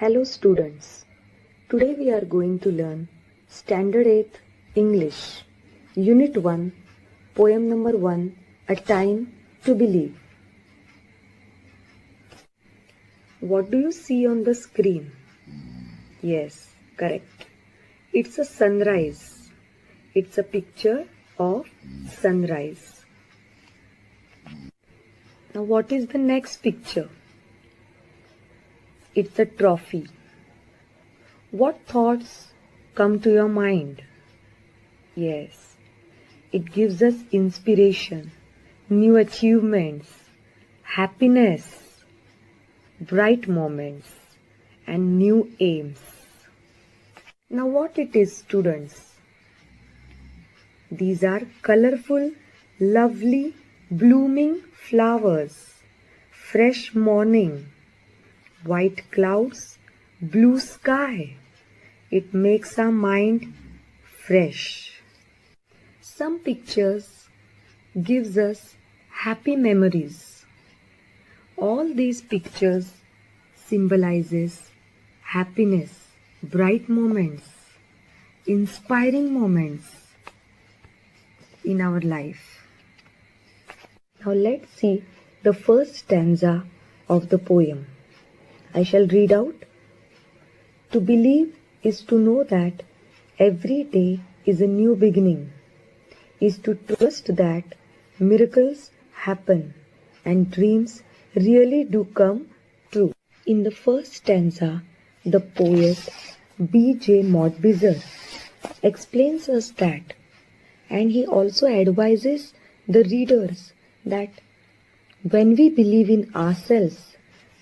Hello students, today we are going to learn Standard 8 English, Unit 1, Poem number 1, A Time to Believe. What do you see on the screen? Yes, correct. It's a sunrise. It's a picture of sunrise. Now what is the next picture? It's a trophy. What thoughts come to your mind? Yes, it gives us inspiration, new achievements, happiness, bright moments, and new aims. Now what it is, students? These are colorful, lovely, blooming flowers, fresh morning, white clouds, blue sky. It makes our mind fresh. Some pictures gives us happy memories. All these pictures symbolizes happiness, bright moments, inspiring moments in our life. Now let's see the first stanza of the poem. I shall read out. To believe is to know that every day is a new beginning, is to trust that miracles happen and dreams really do come true. In the first stanza, the poet B.J. Mottbizer explains us that, and he also advises the readers that when we believe in ourselves,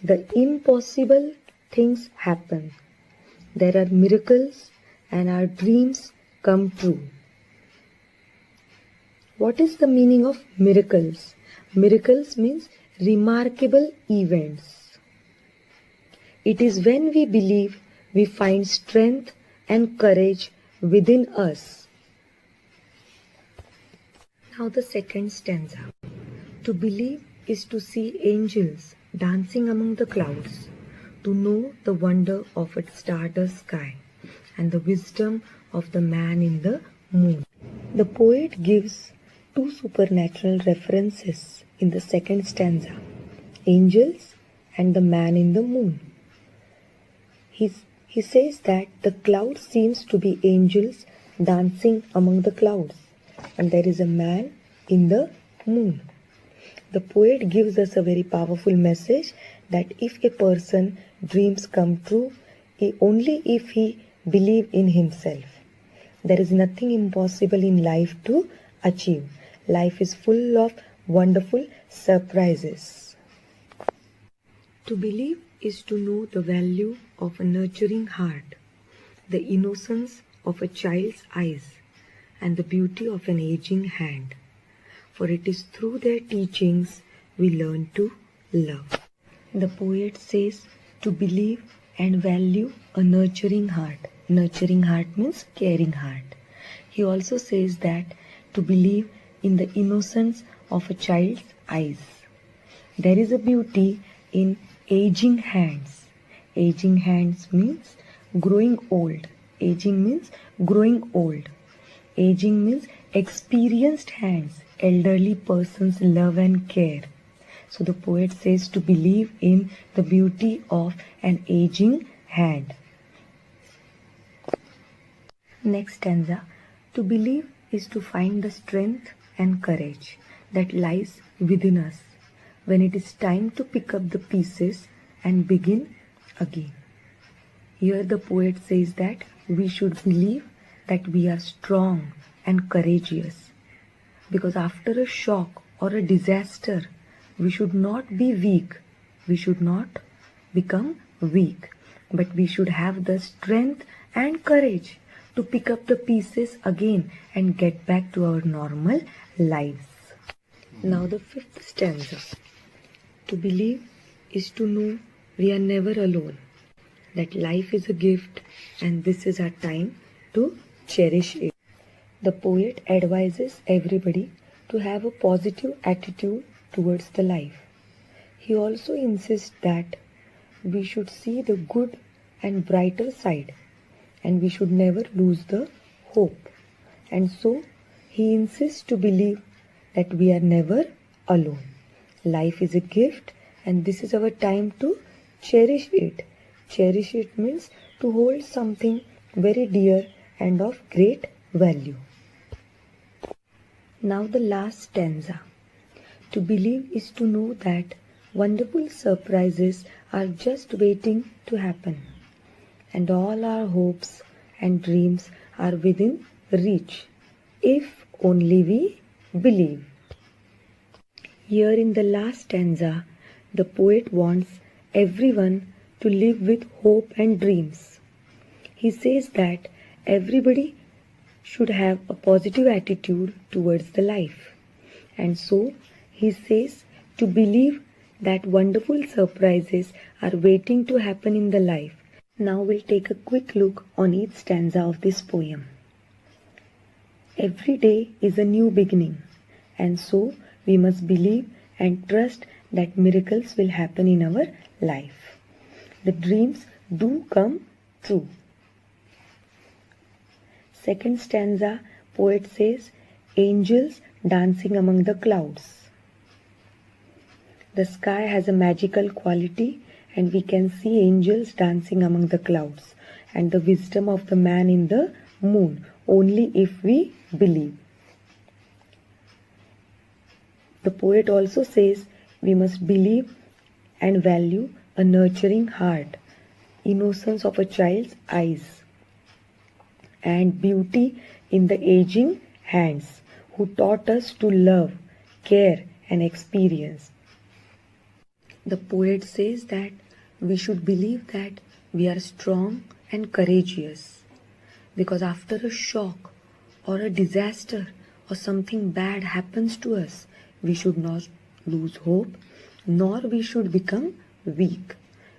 the impossible things happen. There are miracles and our dreams come true. What is the meaning of miracles? Miracles means remarkable events. It is when we believe we find strength and courage within us. Now the second stanza. To believe is to see angels dancing among the clouds, to know the wonder of its stardust sky and the wisdom of the man in the moon. The poet gives two supernatural references in the second stanza, angels and the man in the moon. He says that the cloud seems to be angels dancing among the clouds and there is a man in the moon. The poet gives us a very powerful message that if a person dreams come true, only if he believes in himself. There is nothing impossible in life to achieve. Life is full of wonderful surprises. To believe is to know the value of a nurturing heart, the innocence of a child's eyes, and the beauty of an aging hand. For it is through their teachings we learn to love. The poet says to believe and value a nurturing heart. Nurturing heart means caring heart. He also says that to believe in the innocence of a child's eyes. There is a beauty in aging hands. Aging hands means growing old. Aging means growing old. Aging means experienced hands, elderly person's love and care. So the poet says to believe in the beauty of an aging hand. Next stanza. To believe is to find the strength and courage that lies within us when it is time to pick up the pieces and begin again. Here the poet says that we should believe that we are strong and courageous, because after a shock or a disaster, we should not be weak. We should not become weak, but we should have the strength and courage to pick up the pieces again and get back to our normal lives. Now the fifth stanza. To believe is to know we are never alone, that life is a gift and this is our time to cherish it. The poet advises everybody to have a positive attitude towards the life. He also insists that we should see the good and brighter side, and we should never lose the hope. And so he insists to believe that we are never alone. Life is a gift, and this is our time to cherish it. Cherish it means to hold something very dear and of great value. Now the last stanza. To believe is to know that wonderful surprises are just waiting to happen, and all our hopes and dreams are within reach, if only we believe. Here in the last stanza, the poet wants everyone to live with hope and dreams. He says that everybody should have a positive attitude towards the life. And so he says to believe that wonderful surprises are waiting to happen in the life. Now we'll take a quick look on each stanza of this poem. Every day is a new beginning, and so we must believe and trust that miracles will happen in our life. The dreams do come true. Second stanza, poet says, angels dancing among the clouds. The sky has a magical quality, and we can see angels dancing among the clouds, and the wisdom of the man in the moon, only if we believe. The poet also says we must believe and value a nurturing heart, innocence of a child's eyes, and beauty in the aging hands who taught us to love, care, and experience. The poet says that we should believe that we are strong and courageous, because after a shock or a disaster or something bad happens to us, we should not lose hope, nor we should become weak,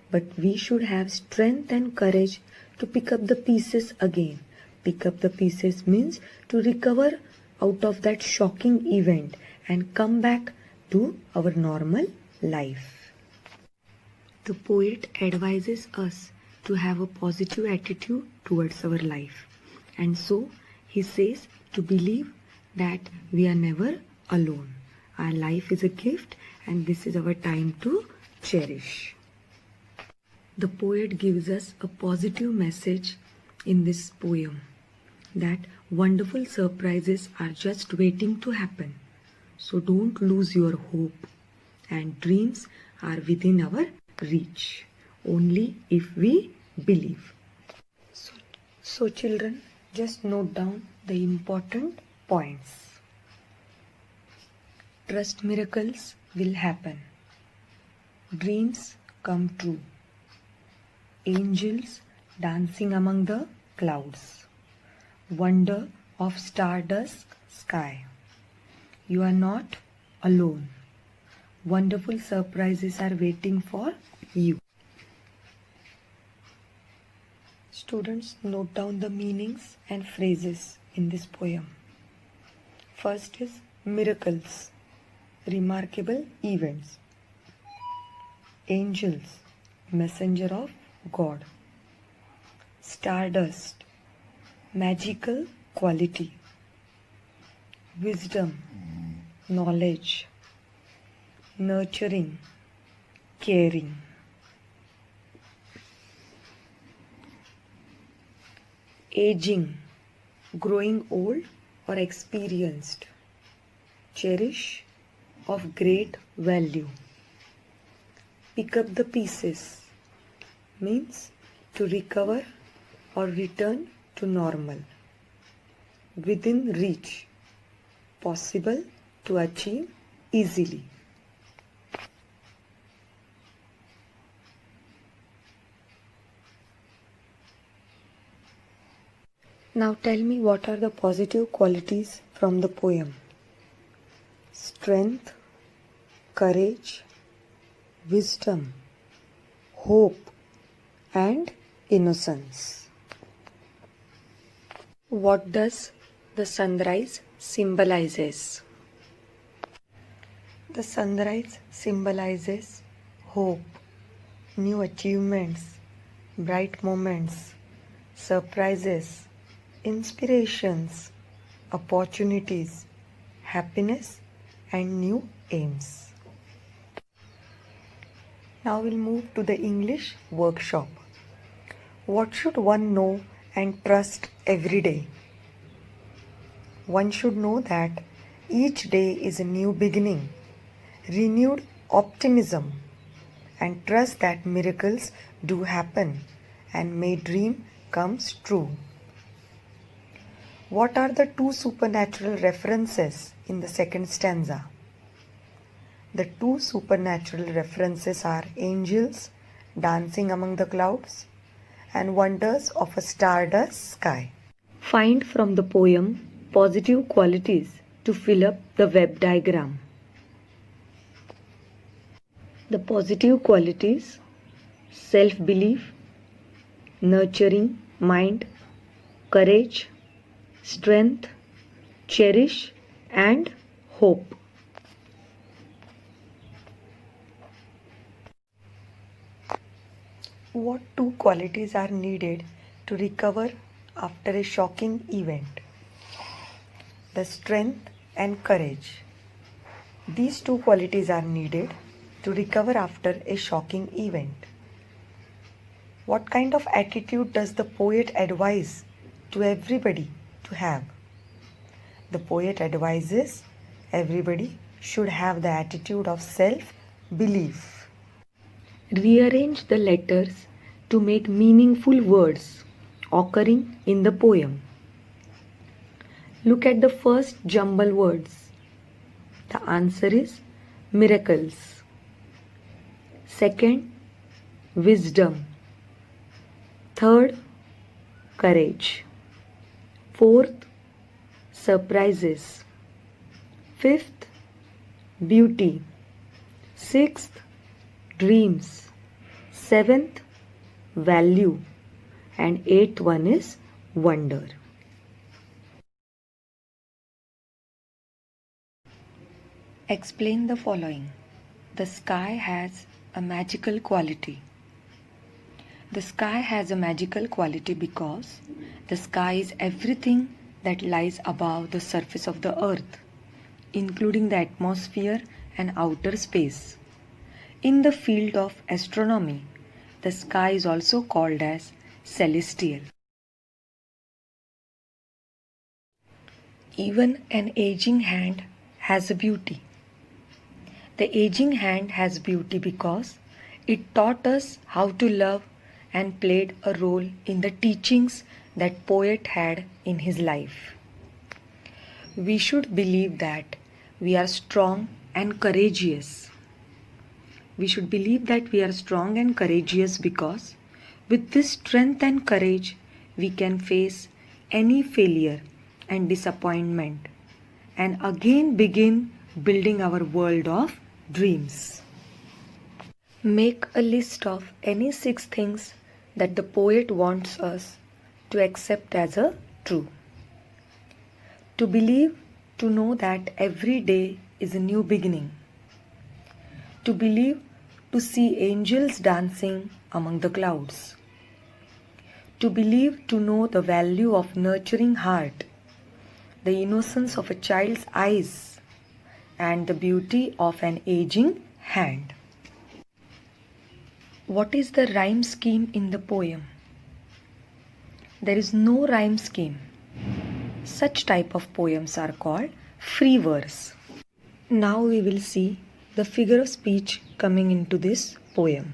but we should have strength and courage to pick up the pieces again. Pick up the pieces means to recover out of that shocking event and come back to our normal life. The poet advises us to have a positive attitude towards our life, and so he says to believe that we are never alone. Our life is a gift, and this is our time to cherish. The poet gives us a positive message in this poem, that wonderful surprises are just waiting to happen. So don't lose your hope, and dreams are within our reach, only if we believe. So children, just note down the important points. Trust miracles will happen. Dreams come true. Angels dancing among the clouds. Wonder of stardust sky. You are not alone. Wonderful surprises are waiting for you. Students, note down the meanings and phrases in this poem. First is miracles, remarkable events. Angels, messenger of God. Stardust, magical quality. Wisdom, knowledge. Nurturing, caring. Aging, growing old or experienced. Cherish, of great value. Pick up the pieces means to recover or return to normal. Within reach, possible to achieve easily. Now tell me, what are the positive qualities from the poem? Strength, courage, wisdom, hope, and innocence. What does the sunrise symbolizes? The sunrise symbolizes hope, new achievements, bright moments, surprises, inspirations, opportunities, happiness, and new aims. Now we'll move to the English workshop. What should one know and trust every day? One should know that each day is a new beginning, renewed optimism, and trust that miracles do happen and may dream comes true. What are the two supernatural references in the second stanza? The two supernatural references are angels dancing among the clouds and wonders of a stardust sky. Find from the poem positive qualities to fill up the web diagram. The positive qualities: self-belief, nurturing mind, courage, strength, cherish, and hope. What two qualities are needed to recover after a shocking event? The strength and courage. These two qualities are needed to recover after a shocking event. What kind of attitude does the poet advise to everybody to have? The poet advises everybody should have the attitude of self-belief. Rearrange the letters to make meaningful words occurring in the poem. Look at the first jumble words. The answer is miracles. Second, wisdom. Third, courage. Fourth, surprises. Fifth, beauty. Sixth, dreams. Seventh, value. And eighth one is wonder. Explain the following. The sky has a magical quality. The sky has a magical quality because the sky is everything that lies above the surface of the earth, including the atmosphere and outer space. In the field of astronomy, the sky is also called as celestial. Even an aging hand has a beauty. The aging hand has beauty because it taught us how to love and played a role in the teachings that poet had in his life. We should believe that we are strong and courageous. We should believe that we are strong and courageous because with this strength and courage we can face any failure and disappointment and again begin building our world of dreams. Make a list of any 6 things that the poet wants us to accept as a true. To believe, to know that every day is a new beginning. To believe, to see angels dancing among the clouds. To believe, to know the value of nurturing heart, the innocence of a child's eyes, and the beauty of an aging hand. What is the rhyme scheme in the poem? There is no rhyme scheme. Such type of poems are called free verse. Now we will see the figure of speech coming into this poem.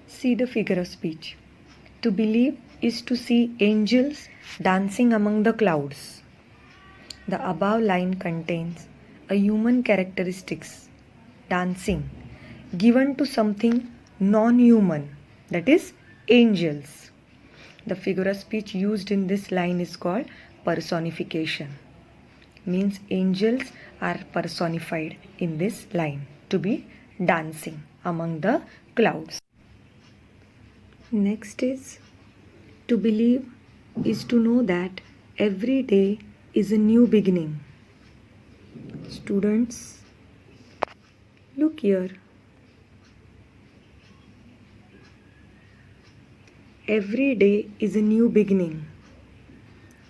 See the figure of speech. To believe is to see angels dancing among the clouds. The above line contains a human characteristics, dancing, given to something non-human, that is angels. The figure of speech used in this line is called personification. Means angels are personified in this line to be dancing among the clouds. Next is to believe is to know that every day is a new beginning. Students, look here. Every day is a new beginning.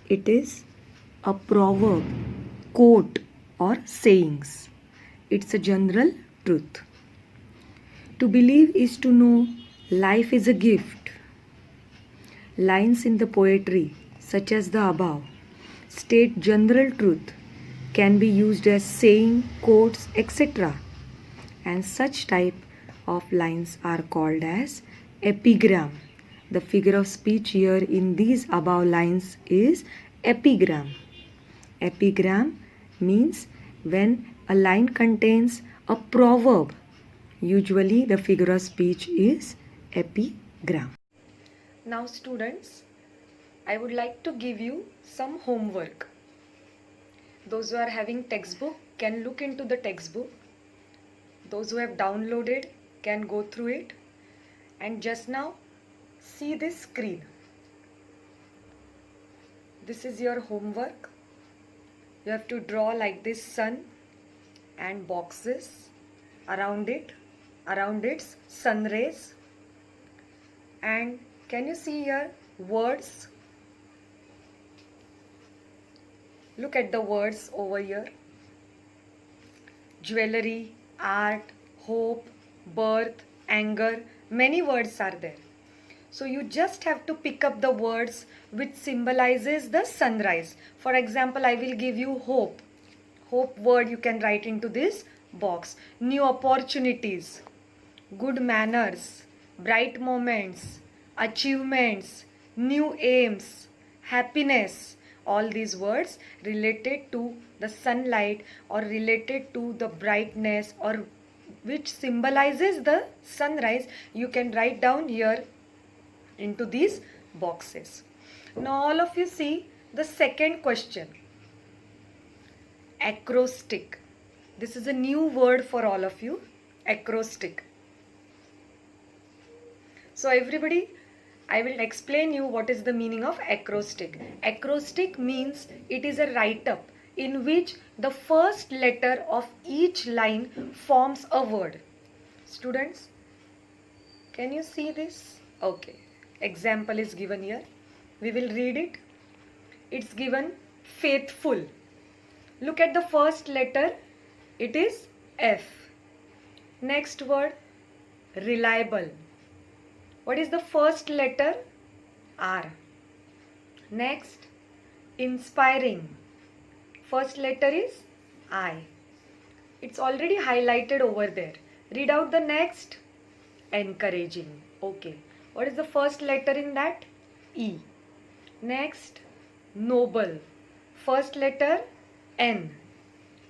It is a proverb, quote, or sayings. It's a general truth. To believe is to know life is a gift. Lines in the poetry, such as the above, state general truth, can be used as saying, quotes, etc. And such type of lines are called as epigram. The figure of speech here in these above lines is epigram. Epigram means when a line contains a proverb. Usually the figure of speech is epigram. Now students, I would like to give you some homework. Those who are having textbook can look into the textbook. Those who have downloaded can go through it. And just now, see this screen. This is your homework. You have to draw like this sun and boxes around it, around its sun rays. And can you see here words? Look at the words over here. Jewelry, art, hope, birth, anger, many words are there. So you just have to pick up the words which symbolizes the sunrise. For example, I will give you hope. Hope word you can write into this box. New opportunities, good manners, bright moments, achievements, new aims, happiness. All these words related to the sunlight or related to the brightness or which symbolizes the sunrise, you can write down here into these boxes. Now all of you see the second question. Acrostic. This is a new word for all of you. Acrostic. So everybody, I will explain you what is the meaning of acrostic. Acrostic means it is a write-up in which the first letter of each line forms a word. Students, can you see this? Okay. Example is given here. We will read it. It's given faithful. Look at the first letter. It is F. Next word, reliable. What is the first letter? R. Next, inspiring. First letter is I. It's already highlighted over there. Read out the next. Encouraging. Okay. What is the first letter in that? E. Next, noble. First letter N.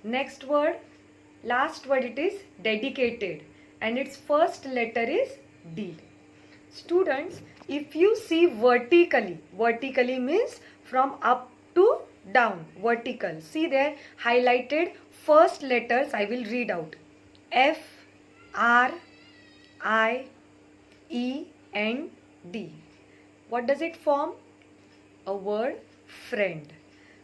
Next word, last word it is dedicated. And its first letter is D. Students, if you see vertically, vertically means from up to down, vertical. See there, highlighted first letters I will read out. F, R, I, E and D. What does it form? A word friend.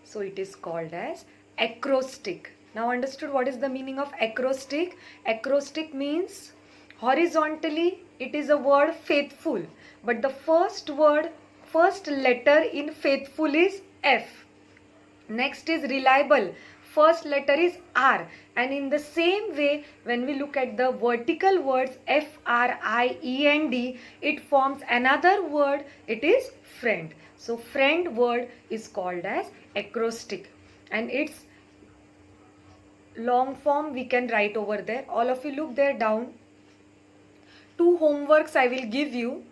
So it is called as acrostic. Now understood what is the meaning of acrostic? Acrostic means horizontally it is a word faithful, but the first word, first letter in faithful is F. Next is reliable. First letter is R, and in the same way when we look at the vertical words F, R, I, E and D, it forms another word, it is friend. So friend word is called as acrostic, and its long form we can write over there. All of you look there down. Two homeworks I will give you.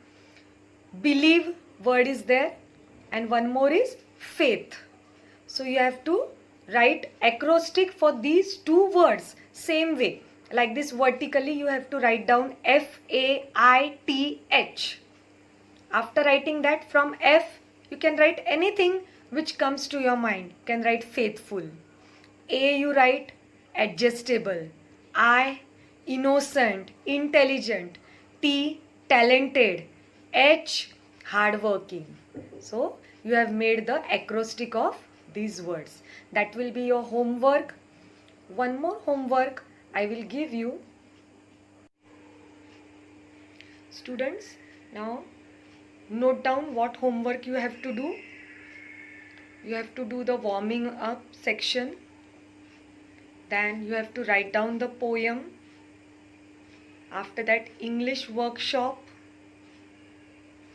Believe word is there and one more is faith. So you have to write acrostic for these two words same way. Like this vertically you have to write down F-A-I-T-H. After writing that, from F you can write anything which comes to your mind. You can write faithful. A you write adjustable. I innocent, intelligent. T talented. H hardworking. So you have made the acrostic of these words. That will be your homework. One more homework I will give you. Students, now note down what homework you have to do. You have to do the warming up section. Then you have to write down the poem. After that, English workshop.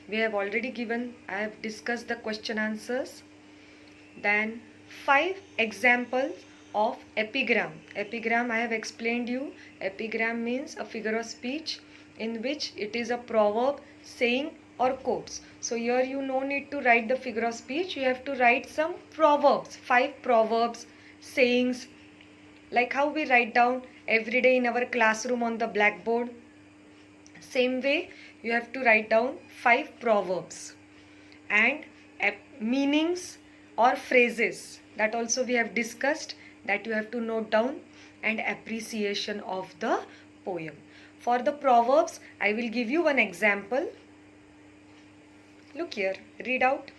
We have already given, I have discussed the question answers. Then 5 examples of epigram. Epigram I have explained you. Epigram means a figure of speech in which it is a proverb, saying or quotes. So here you no need to write the figure of speech. You have to write some proverbs, 5 proverbs, sayings, like how we write down every day in our classroom on the blackboard. Same way you have to write down 5 proverbs and meanings or phrases that also we have discussed, that you have to note down, and appreciation of the poem. For the proverbs, I will give you one example. Look here, read out.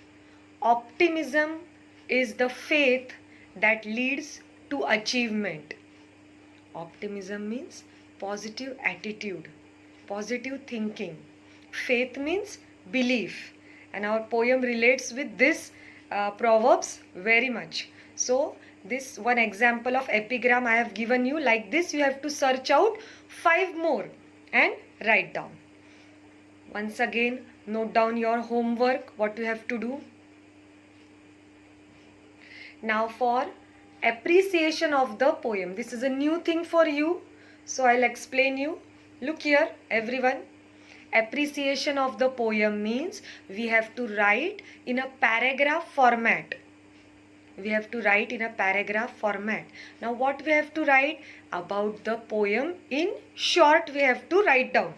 Optimism is the faith that leads to achievement. Optimism means positive attitude, positive thinking. Faith means belief, and our poem relates with this proverbs very much. So this one example of epigram I have given you. Like this you have to search out 5 more and write down. Once again, note down your homework, what you have to do. Now for appreciation of the poem. This is a new thing for you, so I'll explain you. Look here everyone. Appreciation of the poem means we have to write in a paragraph format. We have to write in a paragraph format. Now what we have to write about the poem in short, we have to write down.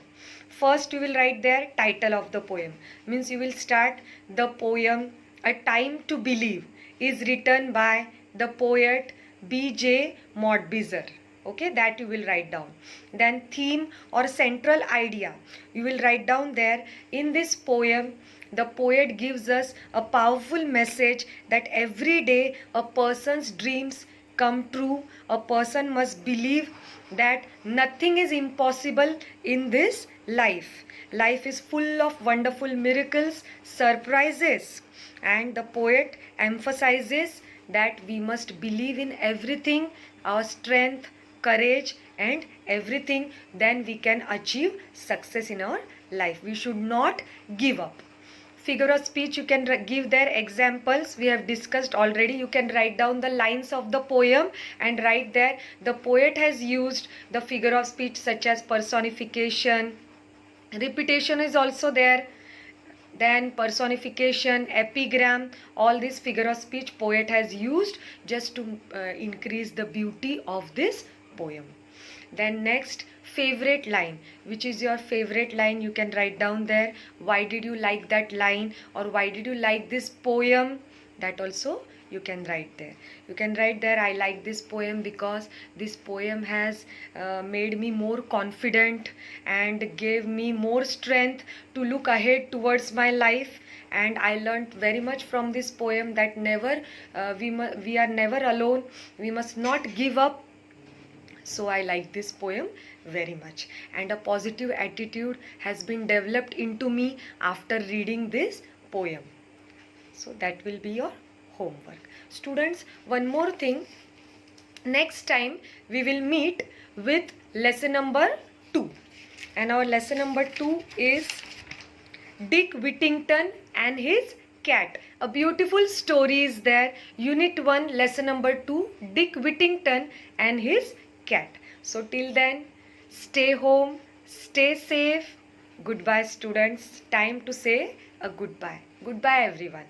First you will write there title of the poem. Means you will start the poem A Time to Believe is written by the poet B.J. Modbizer. Okay, that you will write down. Then theme or central idea, you will write down there. In this poem, the poet gives us a powerful message that every day a person's dreams come true. A person must believe that nothing is impossible in this life. Life is full of wonderful miracles, surprises, and the poet emphasizes that we must believe in everything, our strength, courage and everything, then we can achieve success in our life. We should not give up. Figure of speech, you can give their examples. We have discussed already. You can write down the lines of the poem and write there. The poet has used the figure of speech such as personification. Repetition is also there. Then personification, epigram, all this figure of speech poet has used just to increase the beauty of this poem. Then next, favorite line. Which is your favorite line? You can write down there. Why did you like that line, or why did you like this poem? That also you can write there. You can write there, I like this poem because this poem has made me more confident and gave me more strength to look ahead towards my life. And I learnt very much from this poem that never we are never alone. We must not give up. So I like this poem very much, and a positive attitude has been developed into me after reading this poem. So that will be your homework. Students, one more thing. Next time we will meet with lesson number 2. And our lesson number 2 is Dick Whittington and his cat. A beautiful story is there. Unit 1, lesson number 2, Dick Whittington and his cat. So till then, stay home, stay safe. Goodbye students. Time to say a goodbye. Goodbye everyone.